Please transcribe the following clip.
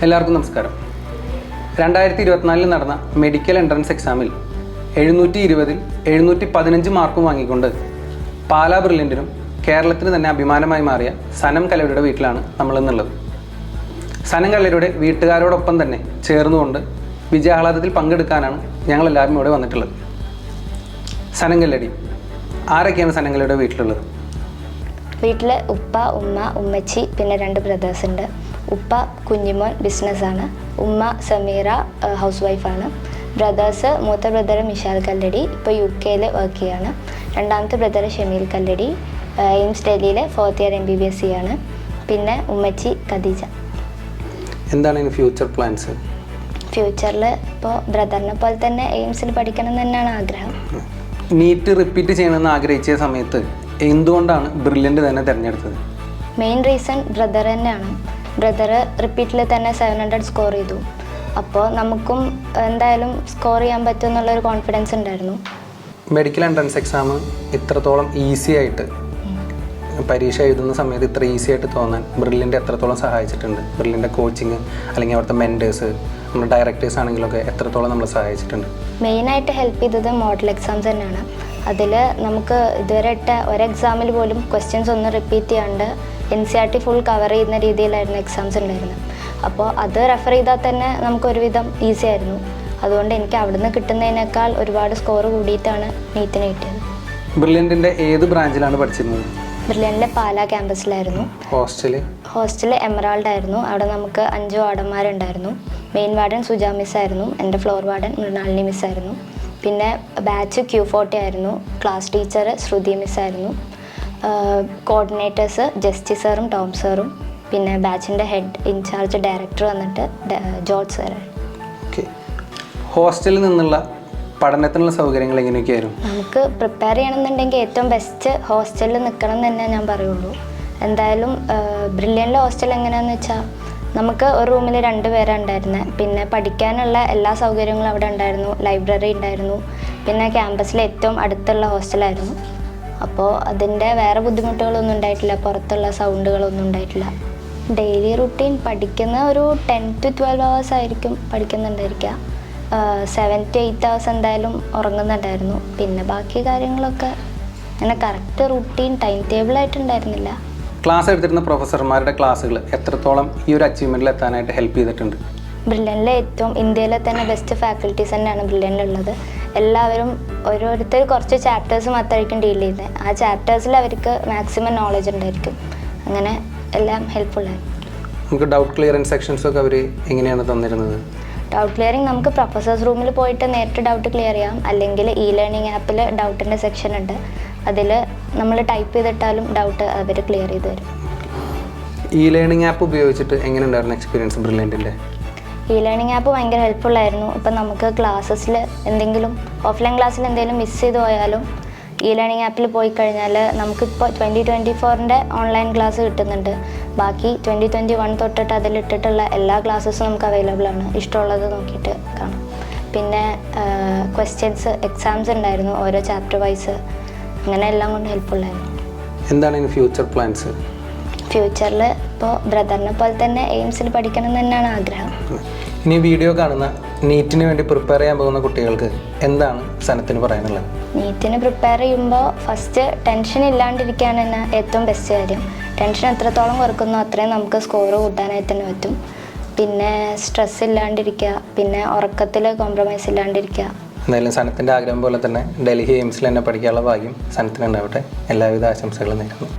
എല്ലാവർക്കും നമസ്കാരം. 2024 നടന്ന മെഡിക്കൽ എൻട്രൻസ് എക്സാമിൽ 720-ൽ 715 മാർക്കും വാങ്ങിക്കൊണ്ട് പാലാ ബ്രില്യൻറ്റിനും കേരളത്തിന് തന്നെ അഭിമാനമായി മാറിയ സനം കലയുടെ വീട്ടിലാണ് നമ്മളിന്നുള്ളത്. സനം കലയുടെ വീട്ടുകാരോടൊപ്പം തന്നെ ചേർന്നുകൊണ്ട് വിജയാഹ്ലാദത്തിൽ പങ്കെടുക്കാനാണ് ഞങ്ങളെല്ലാവരും ഇവിടെ വന്നിട്ടുള്ളത്. സനം കല്ലടി, ആരൊക്കെയാണ് സനം കലയുടെ വീട്ടിലുള്ളത്? വീട്ടിൽ ഉപ്പ, ഉമ്മ, ഉമ്മച്ചി, പിന്നെ 2 ബ്രദേഴ്സ് ഉണ്ട്. ഉപ്പ കുഞ്ഞിമോൻ ബിസിനസ്സാണ്, ഉമ്മ സമീറ ഹൗസ് വൈഫാണ്. ബ്രദേഴ്സ്, മൂത്ത ബ്രദർ മിഷാൽ കല്ലടി ഇപ്പോൾ UK വർക്ക് ചെയ്യാണ്. രണ്ടാമത്തെ ബ്രദർ ഷമീൽ കല്ലടി എയിംസ് ഡൽഹിയിലെ 4th ഇയർ MBBS ആണ്. പിന്നെ ഉമ്മച്ചി ഖദീജ. എന്താണ് ഫ്യൂച്ചർ പ്ലാൻസ്? ഫ്യൂച്ചറിൽ ഇപ്പോൾ ബ്രദറിനെ പോലെ തന്നെ എയിംസിൽ പഠിക്കണം എന്ന് തന്നെയാണ് ആഗ്രഹം. നീറ്റ് റിപ്പീറ്റ് ചെയ്യണമെന്ന് ആഗ്രഹിച്ച സമയത്ത് എന്തുകൊണ്ടാണ് ബ്രില്യൻ്റ് തന്നെ തിരഞ്ഞെടുത്തത്? മെയിൻ റീസൺ ബ്രദർ തന്നെയാണ്. ബ്രദർ റിപ്പീറ്റിൽ തന്നെ 700 സ്കോർ ചെയ്തു. അപ്പോൾ നമുക്കും എന്തായാലും സ്കോർ ചെയ്യാൻ പറ്റും എന്നുള്ളൊരു കോൺഫിഡൻസ് ഉണ്ടായിരുന്നു. മെഡിക്കൽ എൻട്രൻസ് എക്സാം ഇത്രത്തോളം ഈസി ആയിട്ട് പരീക്ഷ എഴുതുന്ന സമയത്ത് ഇത്ര ഈസി ആയിട്ട് തോന്നാൻ ബ്രില്യൻ്റ് എത്രത്തോളം സഹായിച്ചിട്ടുണ്ട്? ബ്രില്യൻ്റെ കോച്ചിങ് അല്ലെങ്കിൽ അവിടുത്തെ മെൻറ്റേഴ്സ്, നമ്മുടെ ഡയറക്ടേഴ്സ് ആണെങ്കിലൊക്കെ എത്രത്തോളം നമ്മളെ സഹായിച്ചിട്ടുണ്ട്? മെയിനായിട്ട് ഹെൽപ്പ് ചെയ്തത് മോഡൽ എക്സാംസ് തന്നെയാണ്. അതിൽ നമുക്ക് ഇതുവരെ ഇട്ട ഒരു എക്സാമിൽ പോലും ക്വസ്റ്റ്യൻസ് ഒന്നും റിപ്പീറ്റ് ചെയ്യാണ്ട് NCERT ഫുൾ കവർ ചെയ്യുന്ന രീതിയിലായിരുന്നു എക്സാംസ് ഉണ്ടായിരുന്നത്. അപ്പോൾ അത് റെഫർ ചെയ്താൽ തന്നെ നമുക്ക് ഒരുവിധം ഈസി ആയിരുന്നു. അതുകൊണ്ട് എനിക്ക് അവിടുന്ന് കിട്ടുന്നതിനേക്കാൾ ഒരുപാട് സ്കോർ കൂടിയിട്ടാണ് നീറ്റിന് കിട്ടിയത്. ബ്രില്യൻറ്റിൻ്റെ ഏത് ബ്രാഞ്ചിലാണ് പഠിച്ചിരുന്നത്? ബ്രില്യൻറ്റിലെ പാലാ ക്യാമ്പസിലായിരുന്നു. ഹോസ്റ്റൽ എമറാൾഡ് ആയിരുന്നു. അവിടെ നമുക്ക് 5 വാർഡന്മാരുണ്ടായിരുന്നു. മെയിൻ വാർഡൻ സുജാ മിസ് ആയിരുന്നു. എൻ്റെ ഫ്ലോർ വാർഡൻ മൃണാലിനി മിസ് ആയിരുന്നു. പിന്നെ ബാച്ച് Q40 ആയിരുന്നു. ക്ലാസ് ടീച്ചർ ശ്രുതി മിസ് ആയിരുന്നു. കോർഡിനേറ്റേഴ്സ് ജസ്റ്റി സാറും ടോം സാറും. പിന്നെ ബാച്ചിൻ്റെ ഹെഡ് ഇൻചാർജ് ഡയറക്ടർ വന്നിട്ട് ജോർജ് സാറാണ്. ഓക്കെ, ഹോസ്റ്റലിൽ നിന്നുള്ള പഠനത്തിനുള്ള സൗകര്യങ്ങൾ എങ്ങനെയൊക്കെയായിരുന്നു? നമുക്ക് പ്രിപ്പയർ ചെയ്യണമെന്നുണ്ടെങ്കിൽ ഏറ്റവും ബെസ്റ്റ് ഹോസ്റ്റലിൽ നിൽക്കണം എന്ന് തന്നെ ഞാൻ പറയുള്ളൂ. എന്തായാലും ബ്രില്യൻ്റിലെ ഹോസ്റ്റൽ എങ്ങനെയാണെന്ന് വെച്ചാൽ നമുക്ക് ഒരു റൂമിൽ 2 പേരാണ് ഉണ്ടായിരുന്നത്. പിന്നെ പഠിക്കാനുള്ള എല്ലാ സൗകര്യങ്ങളും അവിടെ ഉണ്ടായിരുന്നു. ലൈബ്രറി ഉണ്ടായിരുന്നു. പിന്നെ ക്യാമ്പസിലെ ഏറ്റവും അടുത്തുള്ള ഹോസ്റ്റലായിരുന്നു. അപ്പോൾ അതിൻ്റെ വേറെ ബുദ്ധിമുട്ടുകളൊന്നും ഉണ്ടായിട്ടില്ല. പുറത്തുള്ള സൗണ്ടുകളൊന്നും ഉണ്ടായിട്ടില്ല. ഡെയിലി റുട്ടീൻ പഠിക്കുന്ന ഒരു 10 to 12 hours ആയിരിക്കും പഠിക്കുന്നുണ്ടായിരിക്കുക. 7 to 8 hours എന്തായാലും ഉറങ്ങുന്നുണ്ടായിരുന്നു. പിന്നെ ബാക്കി കാര്യങ്ങളൊക്കെ അങ്ങനെ കറക്റ്റ് റുട്ടീൻ ടൈം ടേബിൾ ആയിട്ടുണ്ടായിരുന്നില്ല. ക്ലാസ് എടുത്തിരുന്ന പ്രൊഫസർമാരുടെ ക്ലാസ്സുകൾ എത്രത്തോളം ഈ ഒരു അച്ചീവ്മെൻറ്റിൽ എത്താനായിട്ട് ഹെൽപ്പ് ചെയ്തിട്ടുണ്ട്? ബ്രില്യൻറ്റിലെ ഇന്ത്യയിലെ തന്നെ ബെസ്റ്റ് ഫാക്കൽറ്റീസ് തന്നെയാണ് ബ്രില്യൻറ്റിലുള്ളത്. എല്ലാവരും ഓരോരുത്തർ കുറച്ച് ചാപ്റ്റേഴ്സ് മാത്രമായിരിക്കും ഡീൽ ചെയ്യുന്നത്. ആ ചാപ്റ്റേഴ്സിൽ അവർക്ക് മാക്സിമം നോളജ് ഉണ്ടായിരിക്കും. അങ്ങനെ എല്ലാം ഹെൽപ്ഫുള്ളായിരുന്നു. നമുക്ക് ഡൗട്ട് ക്ലിയറൻസ് സെക്ഷൻസൊക്കെ അവർ എങ്ങനെയാണ് തന്നിരുന്നത്? ഡൗട്ട് ക്ലിയറിങ് നമുക്ക് പ്രൊഫസേഴ്സ് റൂമിൽ പോയിട്ട് നേരിട്ട് ഡൗട്ട് ക്ലിയർ ചെയ്യാം. അല്ലെങ്കിൽ ലേണിംഗ് ആപ്പിൽ ഡൗട്ടിൻ്റെ സെക്ഷൻ ഉണ്ട്. അതിൽ നമ്മൾ ടൈപ്പ് ചെയ്തിട്ടാലും ഡൗട്ട് അവർ ക്ലിയർ ചെയ്ത് തരും. ലേണിംഗ് ആപ്പ് ഉപയോഗിച്ചിട്ട് എങ്ങനെ ഉണ്ടായിരുന്നു എക്സ്പീരിയൻസ് ബ്രില്യൻറ്റിൻ്റെ? ലേണിംഗ് ആപ്പ് ഭയങ്കര ഹെൽപ്ഫുള്ളായിരുന്നു. ഇപ്പം നമുക്ക് ക്ലാസ്സസിൽ എന്തെങ്കിലും ഓഫ്ലൈൻ ക്ലാസ്സിൽ എന്തെങ്കിലും മിസ് ചെയ്ത് പോയാലും ലേണിംഗ് ആപ്പിൽ പോയി കഴിഞ്ഞാൽ നമുക്കിപ്പോൾ 2024 ഓൺലൈൻ ക്ലാസ് കിട്ടുന്നുണ്ട്. ബാക്കി 2021 തൊട്ടിട്ട് അതിലിട്ടിട്ടുള്ള എല്ലാ ക്ലാസ്സസും നമുക്ക് അവൈലബിൾ ആണ്. ഇഷ്ടമുള്ളത് നോക്കിയിട്ട് കാണാം. പിന്നെ ക്വസ്റ്റ്യൻസ് എക്സാംസ് ഉണ്ടായിരുന്നു ഓരോ ചാപ്റ്റർ വൈസ്. അങ്ങനെ എല്ലാം കൊണ്ട് ഹെൽപ്ഫുള്ളായിരുന്നു. എന്താണ് ഫ്യൂച്ചർ പ്ലാൻസ്? ഫ്യൂച്ചറിൽ ഇപ്പോൾ ബ്രദറിനെ പോലെ തന്നെ എയിംസിൽ പഠിക്കണം എന്ന് തന്നെയാണ് ആഗ്രഹം. ഇനി വീഡിയോ കാണുന്ന നീറ്റിന് വേണ്ടി പ്രിപ്പയർ ചെയ്യാൻ പോകുന്ന കുട്ടികൾക്ക് എന്താണ് സനത്തിന് പറയാനുള്ളത്? നീറ്റിന് പ്രിപ്പയർ ചെയ്യുമ്പോൾ ഫസ്റ്റ് ടെൻഷൻ ഇല്ലാണ്ടിരിക്കാൻ തന്നെ ഏറ്റവും ബെസ്റ്റ് കാര്യം. ടെൻഷൻ എത്രത്തോളം കുറക്കുന്നോ അത്രയും നമുക്ക് സ്കോർ കൂട്ടാനായിട്ട് തന്നെ പറ്റും. പിന്നെ സ്ട്രെസ് ഇല്ലാണ്ടിരിക്കുക, പിന്നെ ഉറക്കത്തിൽ കോംപ്രമൈസ് ഇല്ലാണ്ടിരിക്കുക. എന്തായാലും സനത്തിൻ്റെ ആഗ്രഹം പോലെ തന്നെ ഡൽഹി എയിംസിൽ തന്നെ പഠിക്കാനുള്ള ഭാഗ്യം സനത്തിനുണ്ടാവട്ടെ. എല്ലാവിധ ആശംസകളും നേരുന്നു.